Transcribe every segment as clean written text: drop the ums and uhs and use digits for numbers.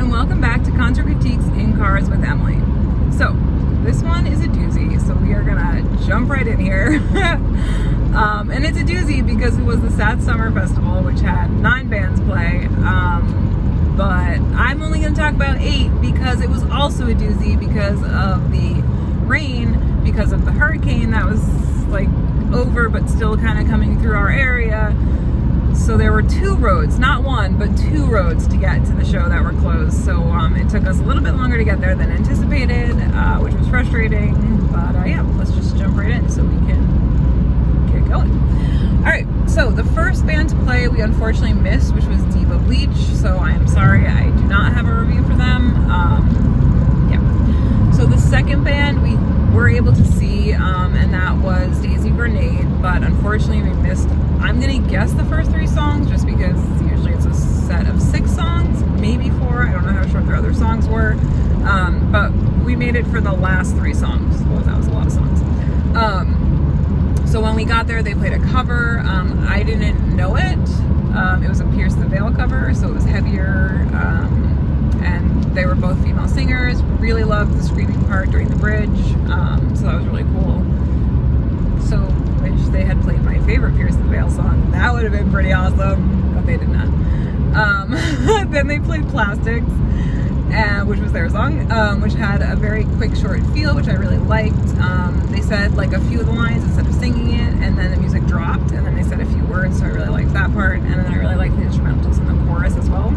and welcome back to Concert Critiques in Cars with Emily. So, this one is a doozy, so we are gonna jump right in here. And it's a doozy because it was the Sad Summer Festival, which had 9 bands play. But I'm only gonna talk about 8 because it was also a doozy because of the rain, because of the hurricane that was like over but still kind of coming through our area. So there were 2 roads, not one, but 2 roads to get to the show that were closed. So it took us a little bit longer to get there than anticipated, which was frustrating. But yeah, let's just jump right in so we can get going. All right, so the first band to play we unfortunately missed, which was Diva Bleach. So I am sorry, I do not have a review for them. Yeah. So the second band we were able to see, and that was Daisy Grenade, but unfortunately we missed, I'm gonna guess the first 3 songs just because usually it's a set of 6 songs, maybe 4, I don't know how short their other songs were, but we made it for the last 3 songs. Well, that was a lot of songs. So when we got there, they played a cover. I didn't know it. It was a Pierce the Veil cover, so it was heavier, and they were both female singers. Really loved the screaming part during the bridge, so that was really cool. So wish they had played my favorite Pierce the Veil song. That would have been pretty awesome, but they did not. Then they played Plastics, which was their song, which had a very quick, short feel, which I really liked. They said like a few of the lines instead of singing it, and then the music dropped, and then they said a few words, so I really liked that part, and then I really liked the instrumentals in the chorus as well.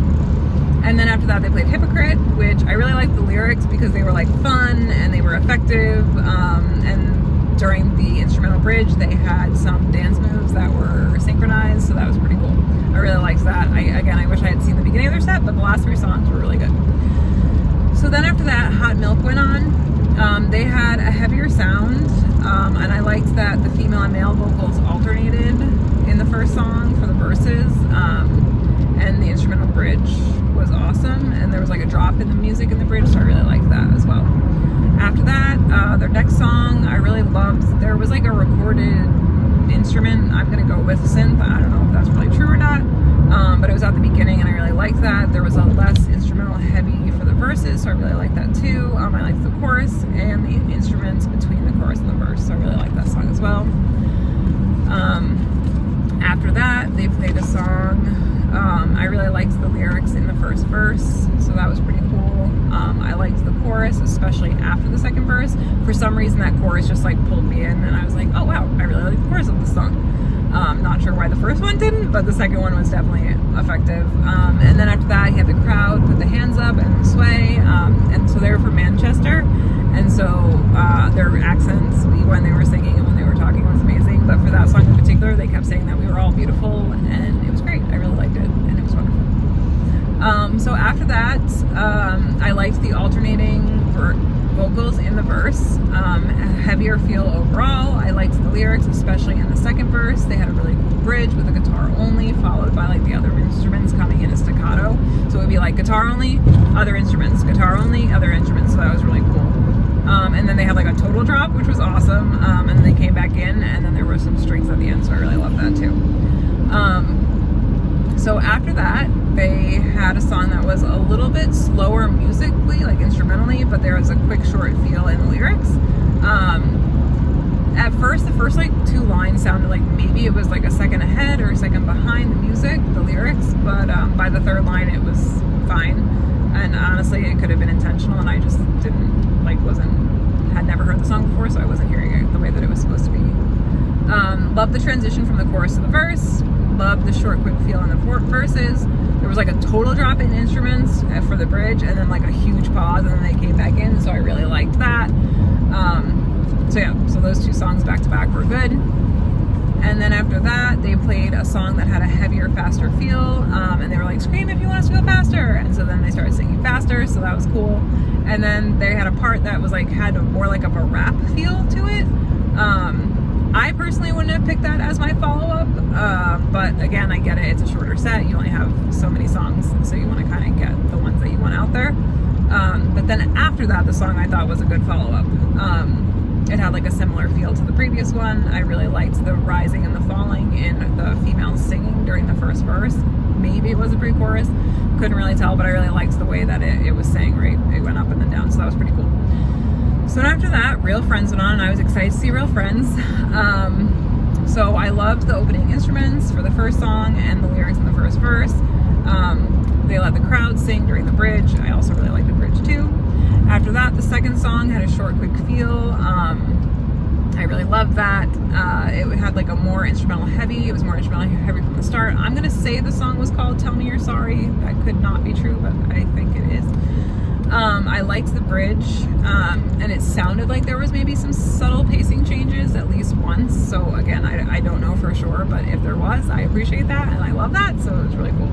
And then after that, they played Hypocrite, which I really liked the lyrics because they were like fun and they were effective. And during the instrumental bridge, they had some dance moves that were synchronized, so that was pretty cool. I really liked that. I wish I had seen the beginning of their set, but the last 3 songs were really good. So then after that, Hot Milk went on. They had a heavier sound, and I liked that the female and male vocals alternated in the first song for the verses. And the instrumental bridge was awesome, and there was like a drop in the music in the bridge, so I really liked that as well. After that, their next song I really loved. There was like a recorded instrument. I'm gonna go with synth. I don't know if that's really true or not, but it was at the beginning, and I really liked that. There was a less instrumental heavy for the verses, so I really liked that too. I liked the chorus and the instruments between the chorus and the verse, so I really liked that song as well. After that, they played a song. I really liked the lyrics in the first verse, so that was pretty cool. I liked the chorus, especially after the second verse. For some reason, that chorus just like pulled me in, and I was like, oh wow, I really like the chorus of this song. Not sure why the first one didn't, but the second one was definitely effective. And then after that, you had the crowd put the hands up and sway, and so they were from Manchester, and so their accents when they were singing and when they were talking was amazing. But for that song in particular, they kept saying that we were all beautiful, and it was great. I really liked it, and it was wonderful. So after that, I liked the alternating vocals in the verse, a heavier feel overall. I liked the lyrics, especially in the second verse. They had a really cool bridge with a guitar only, followed by like the other instruments coming in a staccato. So it would be like guitar only, other instruments, guitar only, other instruments. So that was really cool. And then they had like a total drop, which was awesome. And they came back in, and then there were some strings at the end, so I really loved that too. So after that, they had a song that was a little bit slower musically, like instrumentally, but there was a quick, short feel in the lyrics. At first, the first like 2 lines sounded like maybe it was like a second ahead or a second behind the music, the lyrics, but by the 3rd line, it was fine. And honestly, it could have been intentional, and I just had never heard the song before, so I wasn't hearing it the way that it was supposed to be. Loved the transition from the chorus to the verse. Loved the short, quick feel in the verses. There was like a total drop in instruments for the bridge, and then like a huge pause, and then they came back in, so I really liked that. So yeah, so those 2 songs back to back were good. And then after that, they played a song that had a heavier, faster feel, and they were like, scream if you want us to go faster. And so then they started singing faster, so that was cool. And then they had a part that was like, had more like of a rap feel to it. I personally wouldn't have picked that as my follow-up, but again, I get it, it's a shorter set, you only have so many songs, so you want to kind of get the ones that you want out there. But then after that, the song I thought was a good follow-up. It had like a similar feel to the previous one. I really liked the rising and the falling in the females singing during the first verse. maybe it was a pre-chorus. Couldn't really tell, but I really liked the way that it was saying, right? It went up and then down, so that was pretty cool. So after that, Real Friends went on, and I was excited to see Real Friends. So I loved the opening instruments for the first song and the lyrics in the first verse. They let the crowd sing during the bridge. I also really liked the bridge too. After that, the second song had a short, quick feel. I really loved that. It had like a more instrumental heavy. It was more instrumental heavy from the start. I'm gonna say the song was called Tell Me You're Sorry. That could not be true, but I think it is. I liked the bridge, and it sounded like there was maybe some subtle pacing changes at least once. So again, I don't know for sure, but if there was, I appreciate that and I love that, so it was really cool.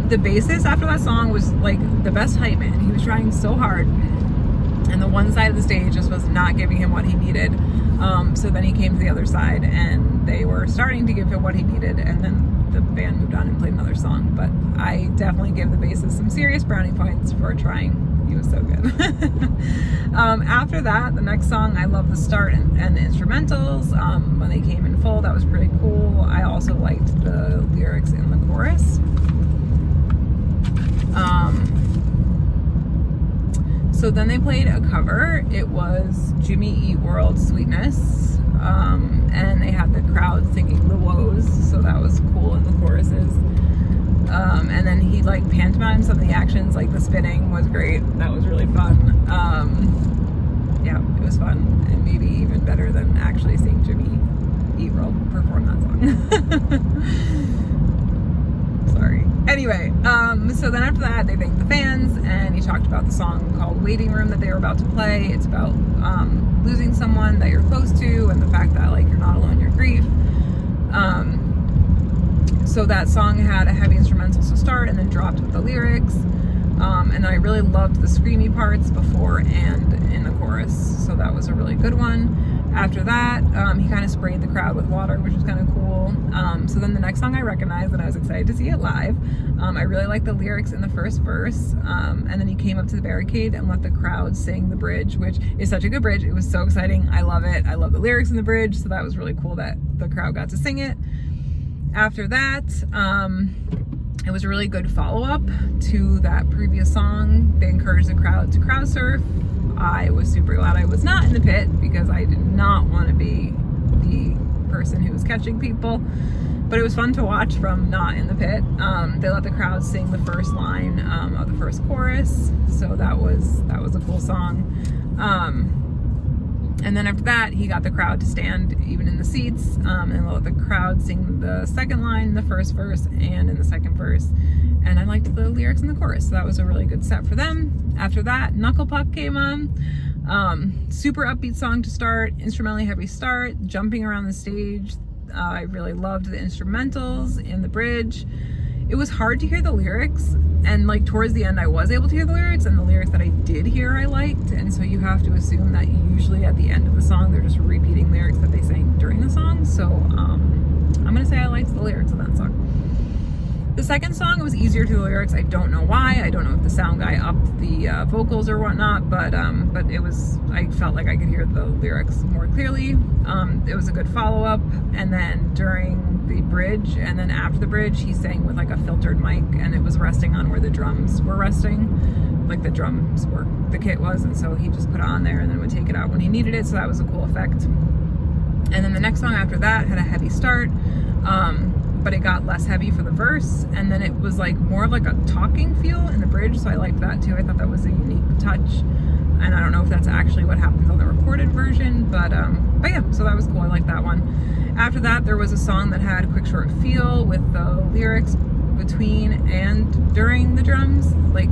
The bassist after that song was like the best hype man. He was trying so hard, and the one side of the stage just was not giving him what he needed. So then he came to the other side, and they were starting to give him what he needed, and then the band moved on and played another song. But I definitely give the bassist some serious brownie points for trying. He was so good. After that, the next song, I love the start and the instrumentals. When they came in full, that was pretty cool. I also liked the lyrics in the chorus. So then they played a cover. It was Jimmy Eat World Sweetness. And they had the crowd singing The Woes, so that was cool in the choruses. And then he like pantomimed some of the actions, like the spinning was great. That was really fun. Yeah, it was fun, and maybe even better than actually seeing Jimmy Eat World perform that song. Sorry. Anyway, so then after that, they thanked the fans, and he talked about the song called Waiting Room that they were about to play. It's about losing someone that you're close to, and the fact that like you're not alone in your grief. So that song had a heavy instrumental to start and then dropped with the lyrics. And I really loved the screamy parts before and in the chorus. So that was a really good one. After that, he kind of sprayed the crowd with water, which was kind of cool. So then the next song I recognized, and I was excited to see it live. I really liked the lyrics in the first verse. And then he came up to the barricade and let the crowd sing the bridge, which is such a good bridge. It was so exciting. I love it. I love the lyrics in the bridge. So that was really cool that the crowd got to sing it. After that, it was a really good follow-up to that previous song. They encouraged the crowd to crowd surf. I was super glad I was not in the pit because I did not want to be the person who was catching people. But it was fun to watch from not in the pit. They let the crowd sing the first line of the first chorus, so that was a cool song. And then after that, he got the crowd to stand even in the seats, and let the crowd sing the second line in the first verse and in the second verse. And I liked the lyrics in the chorus, so that was a really good set for them. After that, Knuckle came on. Super upbeat song to start, instrumentally heavy start, jumping around the stage. I really loved the instrumentals in the bridge. It was hard to hear the lyrics, and like towards the end I was able to hear the lyrics, and the lyrics that I did hear I liked, and so you have to assume that usually at the end of the song they're just repeating lyrics that they sang during the song. So I'm gonna say I liked the lyrics of that song. The second song, it was easier to the lyrics. I don't know why. I don't know if the sound guy upped the vocals or whatnot, but it was, I felt like I could hear the lyrics more clearly. It was a good follow-up, and then during the bridge and then after the bridge, he sang with like a filtered mic, and it was resting on where the drums were resting, like the drums were, the kit was, and so he just put it on there and then would take it out when he needed it, so that was a cool effect. And then the next song after that had a heavy start, but it got less heavy for the verse, and then it was like more of like a talking feel in the bridge, so I liked that too. I thought that was a unique touch, and I don't know if that's actually what happens on the recorded version, but yeah, so that was cool. I liked that one. After that, there was a song that had a quick short feel with the lyrics between and during the drums, like,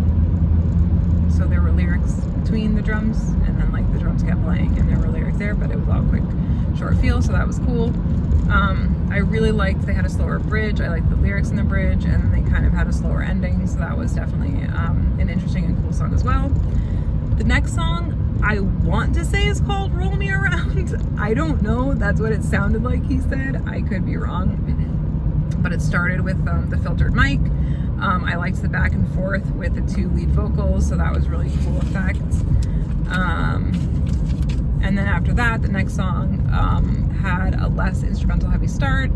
so there were lyrics between the drums, and then like the drums kept playing and there were lyrics there, but it was all quick short feel, so that was cool. I really liked, they had a slower bridge. I liked the lyrics in the bridge, and then they kind of had a slower ending, so that was definitely an interesting and cool song as well. The next song I want to say is called Roll Me Around. I don't know, that's what it sounded like he said. I could be wrong, but it started with the filtered mic. I liked the back and forth with the two lead vocals, so that was really cool effect. And then after that, the next song had a less instrumental heavy start.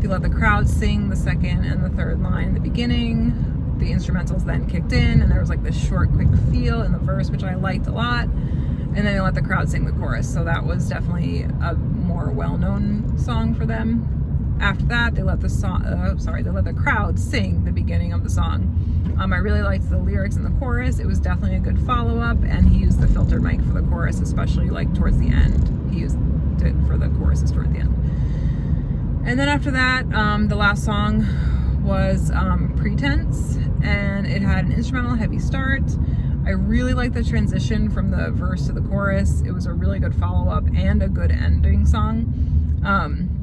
The He let the crowd sing the second and the third line in the beginning. The instrumentals then kicked in, and there was like this short, quick feel in the verse, which I liked a lot. And then they let the crowd sing the chorus, so that was definitely a more well-known song for them. After that, they let the crowd sing the beginning of the song. I really liked the lyrics in the chorus. It was definitely a good follow-up, and he used the filtered mic for the chorus, especially like towards the end. He used it for the choruses toward the end. And then after that, the last song was Pretense, and it had an instrumental heavy start. I really liked the transition from the verse to the chorus. It was a really good follow-up and a good ending song.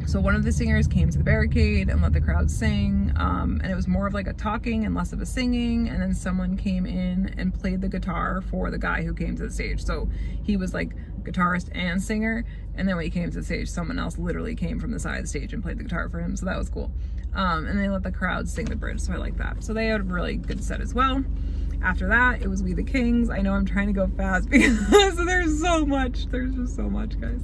So one of the singers came to the barricade and let the crowd sing, and it was more of like a talking and less of a singing, and then someone came in and played the guitar for the guy who came to the stage. So he was like guitarist and singer, and then when he came to the stage, someone else literally came from the side of the stage and played the guitar for him, so that was cool. And they let the crowd sing the bridge, so I like that. So they had a really good set as well. After that, it was We the Kings. I know I'm trying to go fast because there's so much. There's just so much, guys.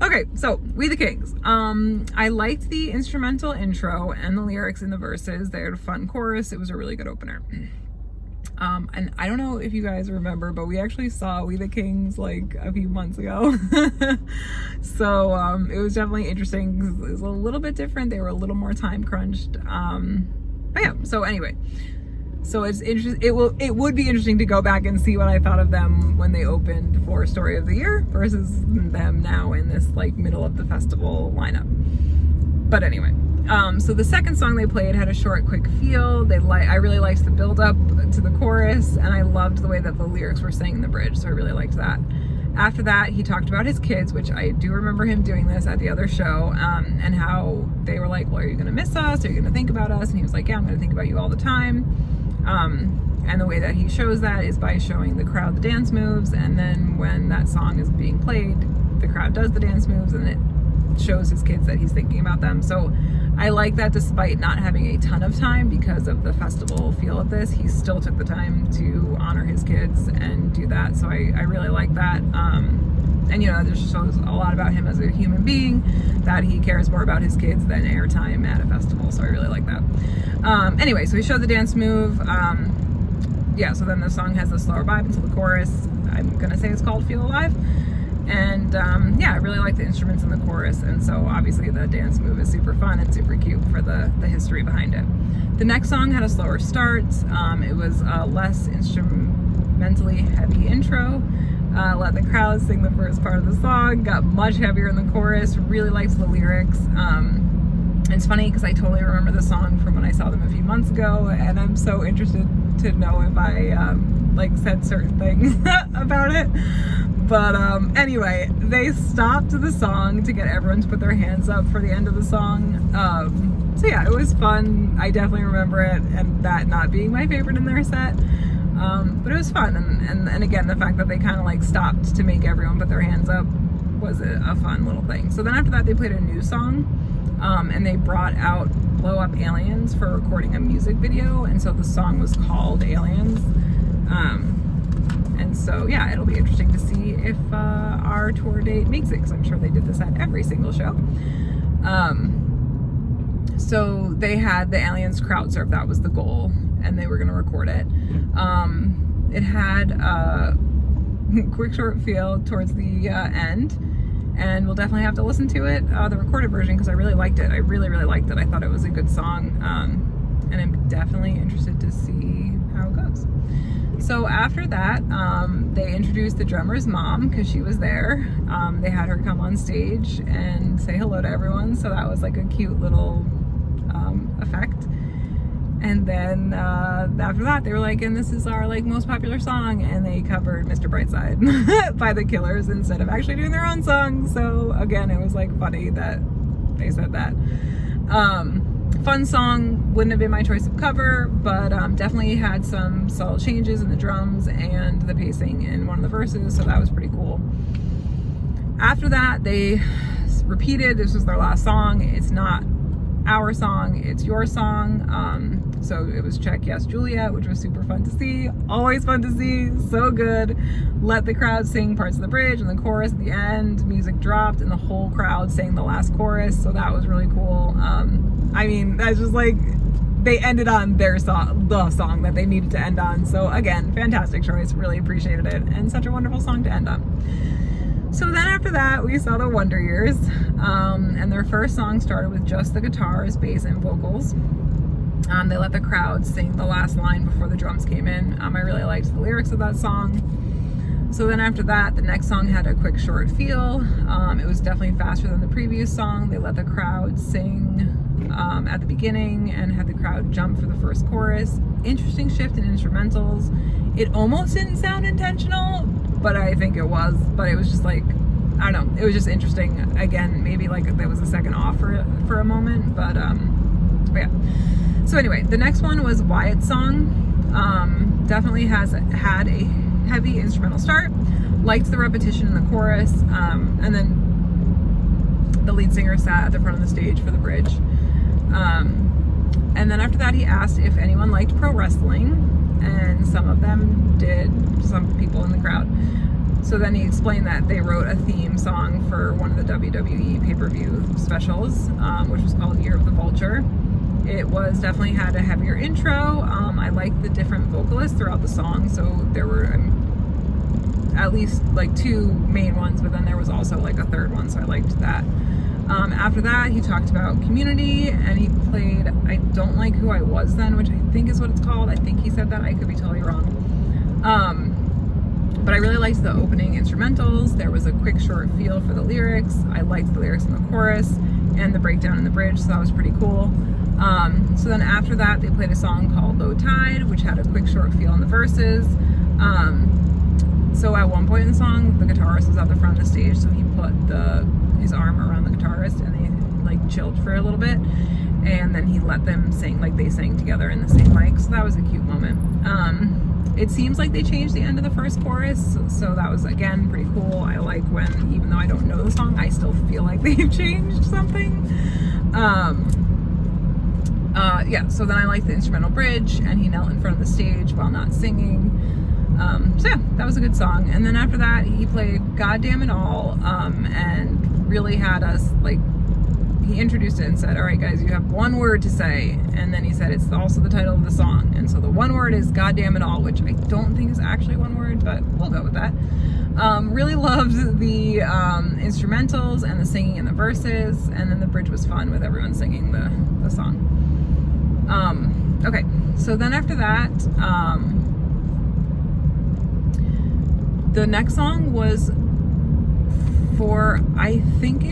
Okay, so We the Kings. I liked the instrumental intro and the lyrics in the verses. They had a fun chorus. It was a really good opener. And I don't know if you guys remember, but we actually saw We the Kings like a few months ago. So it was definitely interesting because it was a little bit different. They were a little more time crunched. But yeah, so anyway. So it's interesting. It would be interesting to go back and see what I thought of them when they opened for Story of the Year versus them now in this like middle of the festival lineup. But anyway, so the second song they played had a short, quick feel. I really liked the build up to the chorus, and I loved the way that the lyrics were sang in the bridge. So I really liked that. After that, he talked about his kids, which I do remember him doing this at the other show, and how they were like, well, are you going to miss us? Are you going to think about us? And he was like, yeah, I'm going to think about you all the time. And the way that he shows that is by showing the crowd the dance moves, and then when that song is being played, the crowd does the dance moves, and it shows his kids that he's thinking about them. So I like that despite not having a ton of time because of the festival feel of this, he still took the time to honor his kids and do that. So I really like that. And you know, this shows a lot about him as a human being, that he cares more about his kids than airtime at a festival. So I really like that. Anyway, so he showed the dance move. Yeah, so then the song has a slower vibe until the chorus. I'm gonna say it's called Feel Alive. And yeah, I really like the instruments in the chorus, and so obviously the dance move is super fun and super cute for the history behind it. The next song had a slower start. It was a less instrumentally heavy intro. Let the crowd sing the first part of the song, got much heavier in the chorus, really liked the lyrics. It's funny because I totally remember the song from when I saw them a few months ago, and I'm so interested to know if I like said certain things about it. But anyway, they stopped the song to get everyone to put their hands up for the end of the song. So yeah, it was fun. I definitely remember it, and that not being my favorite in their set. But it was fun, and again, the fact that they kind of like stopped to make everyone put their hands up was a fun little thing. So then after that, they played a new song, and they brought out Blow Up Aliens for recording a music video, and so the song was called Aliens. And so yeah, it'll be interesting to see if our tour date makes it, because I'm sure they did this at every single show. So they had the Aliens crowd surf, that was the goal, and they were going to record it. It had a quick short feel towards the end, and we'll definitely have to listen to it, the recorded version, because I really liked it. I really liked it. I thought it was a good song, and I'm definitely interested to see how it goes. So after that, they introduced the drummer's mom because she was there. They had her come on stage and say hello to everyone, so that was like a cute little effect. And then after that, they were like, and this is our like most popular song, and they covered Mr. Brightside by the Killers instead of actually doing their own song. So again, it was like funny that they said that. Fun song, wouldn't have been my choice of cover, but definitely had some subtle changes in the drums and the pacing in one of the verses, so that was pretty cool. After that, they repeated, this was their last song. It's not our song, it's your song. So it was Check Yes Juliet, which was super fun to see. Always fun to see, so good. Let the crowd sing parts of the bridge and the chorus at the end. Music dropped and the whole crowd sang the last chorus, so that was really cool. I mean, that's just like, they ended on their song, the song that they needed to end on. So again, fantastic choice, really appreciated it, and such a wonderful song to end on. So then after that, we saw the Wonder Years, and their first song started with just the guitars, bass, and vocals. They let the crowd sing the last line before the drums came in. I really liked the lyrics of that song. So then after that, the next song had a quick, short feel. It was definitely faster than the previous song. They let the crowd sing at the beginning and had the crowd jump for the first chorus. Interesting shift in instrumentals. It almost didn't sound intentional, but I think it was. But it was just like, I don't know, it was just interesting. Again, maybe like there was a second off for a moment, but yeah. So anyway, the next one was Wyatt's song. Definitely had a heavy instrumental start. Liked the repetition in the chorus, and then the lead singer sat at the front of the stage for the bridge. And then after that, he asked if anyone liked pro wrestling, and some of them did, some people in the crowd. So then he explained that they wrote a theme song for one of the WWE pay-per-view specials, which was called Year of the Vulture. It was definitely had a heavier intro. I liked the different vocalists throughout the song, so there were at least like 2 main ones, but then there was also like a third one, so I liked that. After that, he talked about Community, and he played I Don't Like Who I Was Then, which I think is what it's called. I think he said that. I could be totally wrong. But I really liked the opening instrumentals. There was a quick, short feel for the lyrics. I liked the lyrics in the chorus and the breakdown in the bridge, so that was pretty cool. So then after that, they played a song called Low Tide, which had a quick, short feel in the verses. So at one point in the song, the guitarist was at the front of the stage, so he put his arm around the guitarist and they like chilled for a little bit, and then he let them sing, like they sang together in the same mic, so that was a cute moment. It seems like they changed the end of the first chorus, so that was again pretty cool. I like when, even though I don't know the song, I still feel like they've changed something. Yeah, so then I liked the instrumental bridge, and he knelt in front of the stage while not singing. So yeah, that was a good song. And then after that, he played God Damn It All, and really had us, like, he introduced it and said, all right guys, you have one word to say, and then he said it's also the title of the song, and so the one word is God Damn It All, which I don't think is actually one word, but we'll go with that. Really loved the instrumentals and the singing in the verses, and then the bridge was fun with everyone singing the song. Okay, so then after that, the next song was for, I think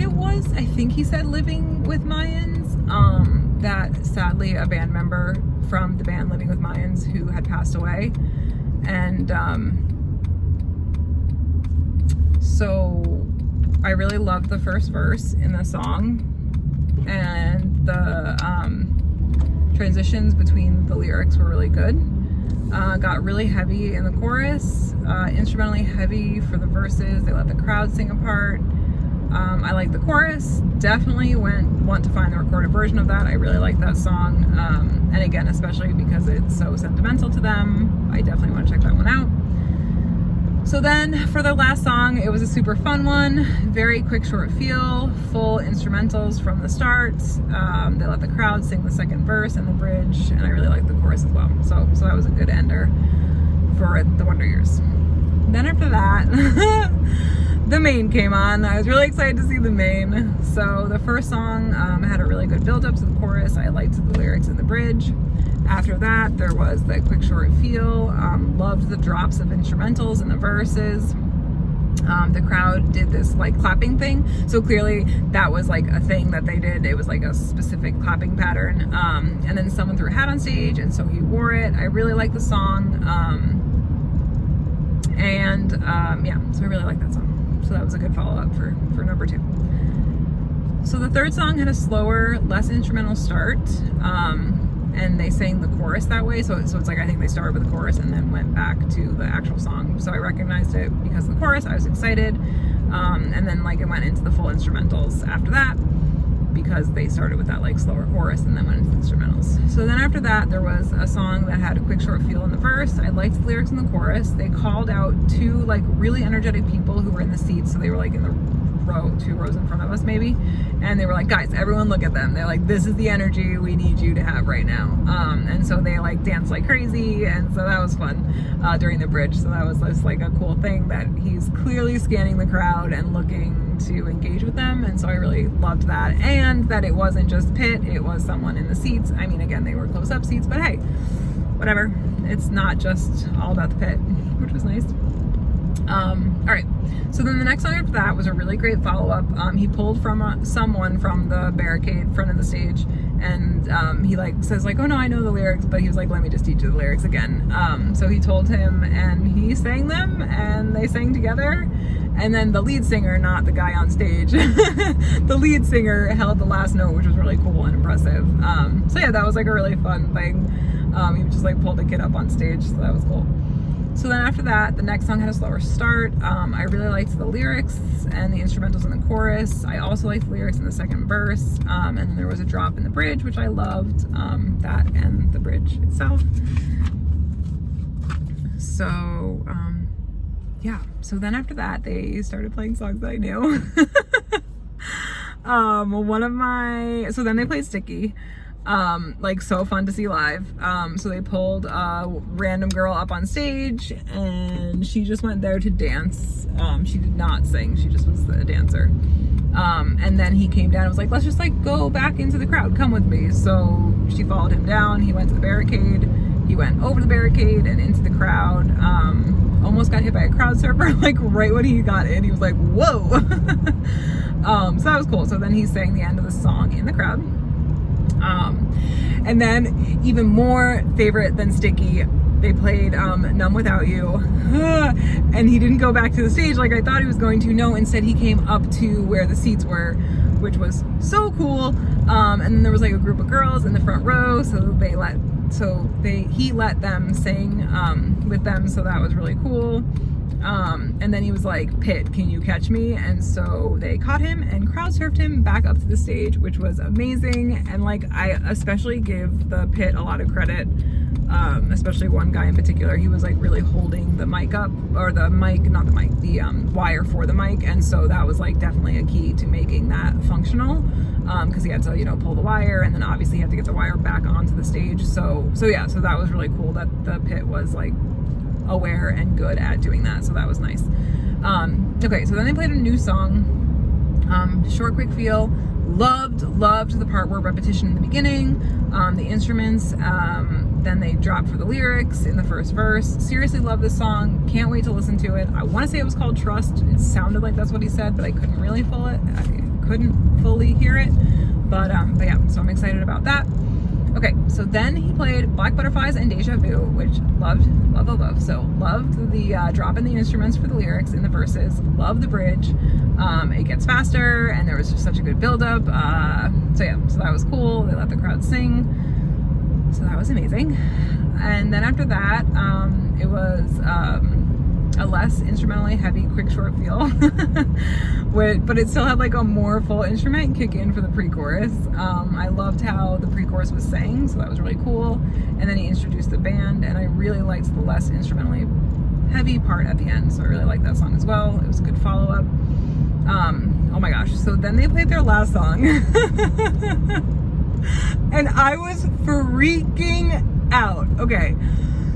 he said Living with Mayans, that sadly a band member from the band Living with Mayans who had passed away. And so I really loved the first verse in the song, and the transitions between the lyrics were really good. Got really heavy in the chorus, instrumentally heavy for the verses. They let the crowd sing a part. I like the chorus. Definitely want to find the recorded version of that. I really like that song. And again, especially because it's so sentimental to them, I definitely want to check that one out. So then for the last song, it was a super fun one. Very quick, short feel, full instrumentals from the start. They let the crowd sing the second verse and the bridge, and I really liked the chorus as well. So that was a good ender for the Wonder Years. Then after that, the Maine came on. I was really excited to see the Maine. So the first song had a really good build up to the chorus. I liked the lyrics in the bridge. After that, there was the quick, short feel. Loved the drops of instrumentals in the verses. The crowd did this like clapping thing. So clearly that was like a thing that they did. It was like a specific clapping pattern. And then someone threw a hat on stage, and so he wore it. I really like the song. Yeah, so I really like that song. So that was a good follow-up for number 2. So the third song had a slower, less instrumental start. And they sang the chorus that way, so it's like I think they started with the chorus and then went back to the actual song. So I recognized it because of the chorus. I was excited, and then like it went into the full instrumentals after that. because they started with that like slower chorus and then went into instrumentals. So then after that, there was a song that had a quick short feel in the verse. I liked the lyrics in the chorus. They called out two like really energetic people who were in the seats. So they were like in the row, 2 rows in front of us maybe. And they were like, guys, everyone look at them. They're like, this is the energy we need you to have right now. And so they like danced like crazy. And so that was fun during the bridge. So that was just like a cool thing that he's clearly scanning the crowd and looking to engage with them. And so I really loved that. And that it wasn't just Pitt, it was someone in the seats. I mean, again, they were close up seats, but hey, whatever. It's not just all about the pit, which was nice. All right. So then the next song after that was a really great follow-up. He pulled from someone from the barricade front of the stage, and he like says like, oh no, I know the lyrics, but he was like, let me just teach you the lyrics again. So he told him, and he sang them, and they sang together. And then the lead singer, not the guy on stage, the lead singer held the last note, which was really cool and impressive. So yeah, that was like a really fun thing. He just like pulled a kid up on stage, so that was cool. So then after that, the next song had a slower start. I really liked the lyrics and the instrumentals in the chorus. I also liked the lyrics in the second verse. And then there was a drop in the bridge, which I loved, that and the bridge itself. So, yeah. So then after that, they started playing songs that I knew. So then they played Sticky. Like so fun to see live. So they pulled a random girl up on stage, and she just went there to dance. She did not sing, she just was a dancer. And then he came down and was like, let's just like go back into the crowd, come with me. So she followed him down, he went to the barricade, he went over the barricade and into the crowd. Almost got hit by a crowd surfer, like right when he got in, he was like, whoa. So that was cool. So then he sang the end of the song in the crowd. And then even more favorite than Sticky, they played Numb Without You. And he didn't go back to the stage like I thought he was going to. No, instead he came up to where the seats were, which was so cool. And then there was like a group of girls in the front row, so he let them sing with them, so that was really cool. And then he was like, Pitt, can you catch me? And so they caught him and crowd surfed him back up to the stage, which was amazing. And like, I especially give the Pitt a lot of credit, especially one guy in particular. He was like really holding the mic up, or the mic, not the mic, the wire for the mic. And so that was like definitely a key to making that functional, because he had to, you know, pull the wire, and then obviously he had to get the wire back onto the stage. So yeah, so that was really cool that the Pitt was like aware and good at doing that, so that was nice. Okay, so then they played a new song, short quick feel. Loved the part where repetition in the beginning, the instruments, then they dropped for the lyrics in the first verse. Seriously love this song, can't wait to listen to it. I want to say it was called Trust, it sounded like that's what he said, but I couldn't really fully hear it, but yeah, so I'm excited about that. Okay, so then he played Black Butterflies and Deja Vu, which loved. So loved the drop in the instruments for the lyrics in the verses, loved the bridge. It gets faster, and there was just such a good build-up. So yeah, so that was cool. They let the crowd sing, so that was amazing. And then after that, it was a less instrumentally heavy, quick, short feel, but it still had like a more full instrument kick in for the pre-chorus. I loved how the pre-chorus was sang, so that was really cool. And then he introduced the band, and I really liked the less instrumentally heavy part at the end, so I really liked that song as well. It was a good follow-up. Oh my gosh, so then they played their last song, and I was freaking out. Okay,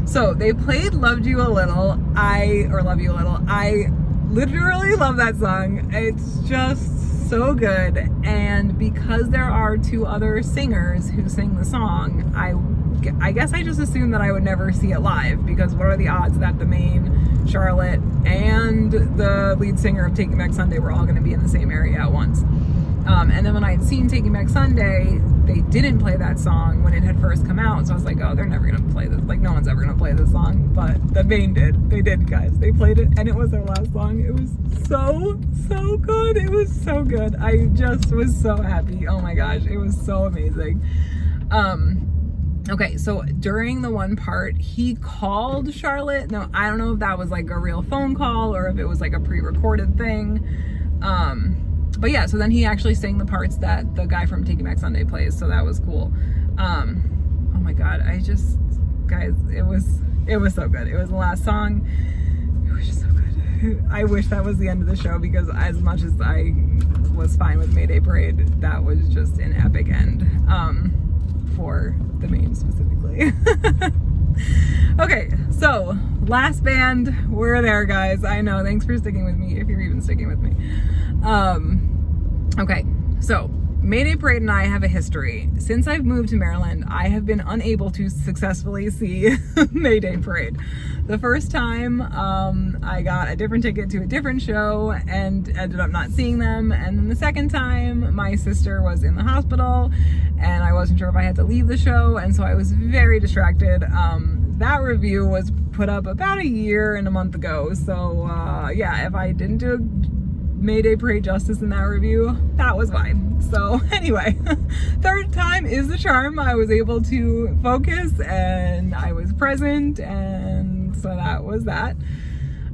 so they played Love You a Little. I literally love that song. It's just so good. And because there are 2 other singers who sing the song, I guess I just assumed that I would never see it live, because what are the odds that the Maine, Charlotte, and the lead singer of Taking Back Sunday were all going to be in the same area at once. And then when I had seen Taking Back Sunday, they didn't play that song when it had first come out. So I was like, oh, they're never going to play this. Like, no one's ever going to play this song. But the Maine did. They did, guys. They played it, and it was their last song. It was so good. It was so good. I just was so happy. Oh my gosh. It was so amazing. Okay, so during the one part, he called Charlotte. Now, I don't know if that was like a real phone call or if it was like a pre-recorded thing. But yeah, so then he actually sang the parts that the guy from Taking Back Sunday plays, so that was cool. Oh my god, guys, it was so good. It was the last song. It was just so good. I wish that was the end of the show, because as much as I was fine with Mayday Parade, that was just an epic end, for the Maine specifically. Okay, so last band, we're there, guys. I know, thanks for sticking with me, if you're even sticking with me. Okay, so Mayday Parade and I have a history. Since I've moved to Maryland, I have been unable to successfully see Mayday Parade. The first time, I got a different ticket to a different show and ended up not seeing them. And then the second time, my sister was in the hospital and I wasn't sure if I had to leave the show, and so I was very distracted. That review was put up about a year and a month ago, so yeah, if I didn't do Mayday Parade justice in that review, that was fine. So anyway, third time is the charm. I was able to focus and I was present, and so that was that.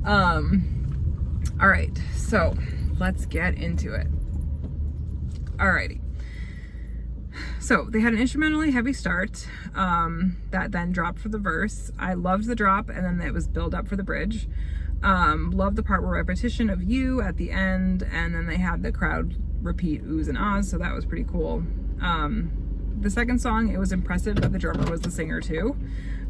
All right, so let's get into it. Alrighty. So they had an instrumentally heavy start that then dropped for the verse. I loved the drop, and then it was build up for the bridge. Loved the part where repetition of you at the end, and then they had the crowd repeat oohs and ahs, so that was pretty cool. The second song, it was impressive that the drummer was the singer too.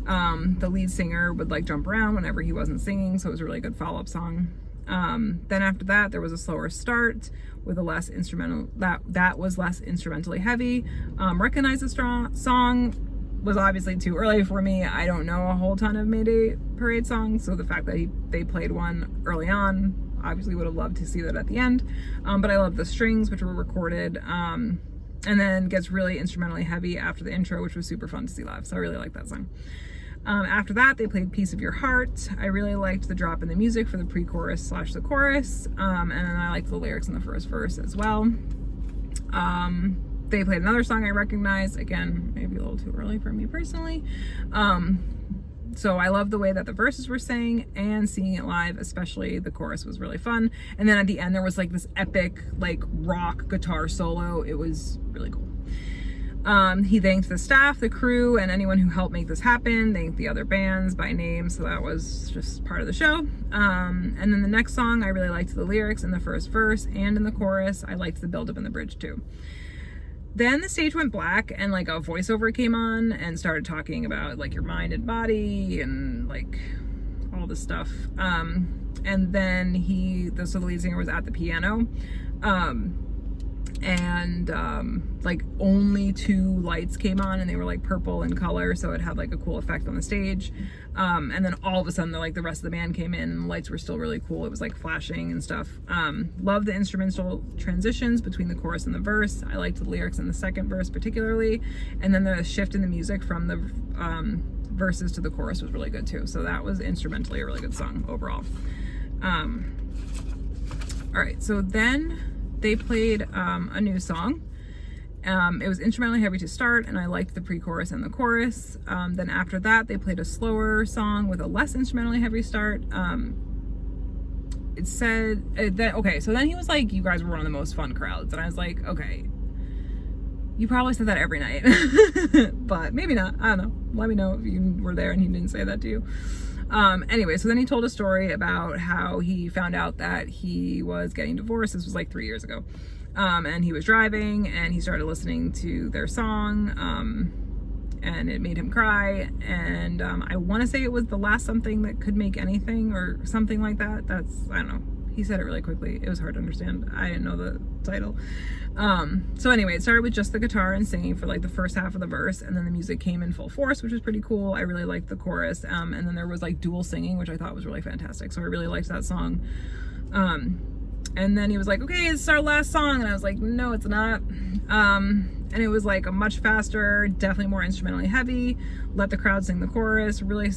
The lead singer would like jump around whenever he wasn't singing, so it was a really good follow-up song. Then after that, there was a slower start with a less instrumental, that was less instrumentally heavy. Recognize the strong song was obviously too early for me. I don't know a whole ton of Mayday Parade songs, so the fact that they played one early on, obviously would have loved to see that at the end. But I love the strings, which were recorded, and then gets really instrumentally heavy after the intro, which was super fun to see live, so I really like that song. After that, they played Piece of Your Heart. I really liked the drop in the music for the pre-chorus / the chorus, and then I liked the lyrics in the first verse as well. They played another song I recognized, again, maybe a little too early for me personally. So I love the way that the verses were sang, and seeing it live, especially the chorus, was really fun. And then at the end, there was like this epic like rock guitar solo. It was really cool. He thanked the staff, the crew, and anyone who helped make this happen. Thanked the other bands by name, so that was just part of the show. And then the next song, I really liked the lyrics in the first verse and in the chorus. I liked the build-up in the bridge too. Then the stage went black, and like a voiceover came on and started talking about like your mind and body and like all this stuff. And then so the lead singer was at the piano. Like only 2 lights came on, and they were like purple in color, so it had like a cool effect on the stage. And then all of a sudden, the rest of the band came in, and the lights were still really cool. It was like flashing and stuff. Love the instrumental transitions between the chorus and the verse. I liked the lyrics in the second verse particularly, and then the shift in the music from the verses to the chorus was really good too. So that was instrumentally a really good song overall. All right, so then they played a new song. It was instrumentally heavy to start, and I liked the pre-chorus and the chorus. Then after that, they played a slower song with a less instrumentally heavy start. It said that, okay, so then he was like, you guys were one of the most fun crowds. And I was like, okay, you probably said that every night, but maybe not. I don't know. Let me know if you were there and he didn't say that to you. Anyway, so then he told a story about how he found out that he was getting divorced. This was like 3 years ago. And he was driving and he started listening to their song, and it made him cry. And I want to say it was The Last Something That Could Make Anything or something like that. I don't know. He said it really quickly. It was hard to understand. I didn't know the title. So anyway, it started with just the guitar and singing for like the first half of the verse, and then the music came in full force, which was pretty cool. I really liked the chorus. And then there was like dual singing, which I thought was really fantastic. So I really liked that song. And then he was like, okay, it's our last song. And I was like, no, it's not. And it was like a much faster, definitely more instrumentally heavy, let the crowd sing the chorus, really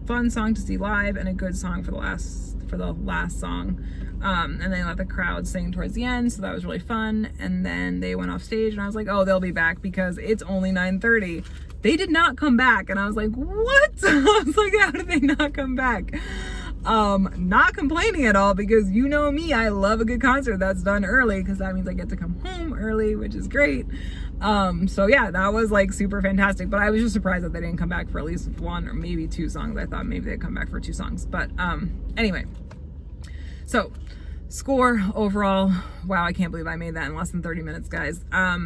fun song to see live, and a good song for the last song. And they let the crowd sing towards the end, so that was really fun. And then they went off stage, and I was like, oh, they'll be back because it's only 9:30. They did not come back, and I was like, what? I was like, how did they not come back? Not complaining at all, because you know me, I love a good concert that's done early, because that means I get to come home early, which is great. So yeah, that was like super fantastic, but I was just surprised that they didn't come back for at least one or maybe two songs. I thought maybe they'd come back for two songs, but anyway. So score overall, wow, I can't believe I made that in less than 30 minutes, guys. All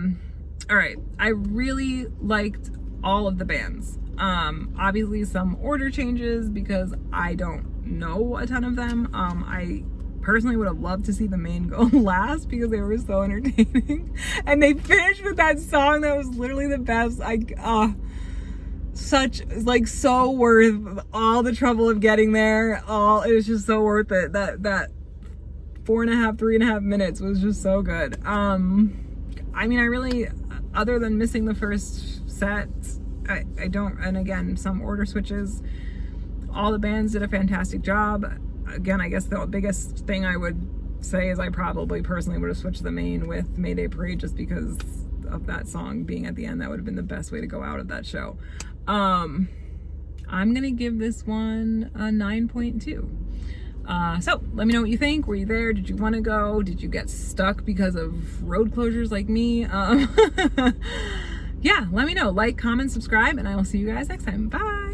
right, I really liked all of the bands. Obviously some order changes because I don't know a ton of them. I personally would have loved to see the Maine go last because they were so entertaining, and they finished with that song that was literally the best. So worth all the trouble of getting there. It was just so worth it. That 3.5 minutes was just so good. I mean, I really, other than missing the first set, I don't, and again, some order switches, all the bands did a fantastic job. Again, I guess the biggest thing I would say is I probably personally would have switched the Maine with Mayday Parade, just because of that song being at the end. That would have been the best way to go out of that show. I'm gonna give this one a 9.2. So let me know what you think. Were you there? Did you want to go? Did you get stuck because of road closures like me? Yeah, let me know. Like, comment, subscribe, and I will see you guys next time. Bye.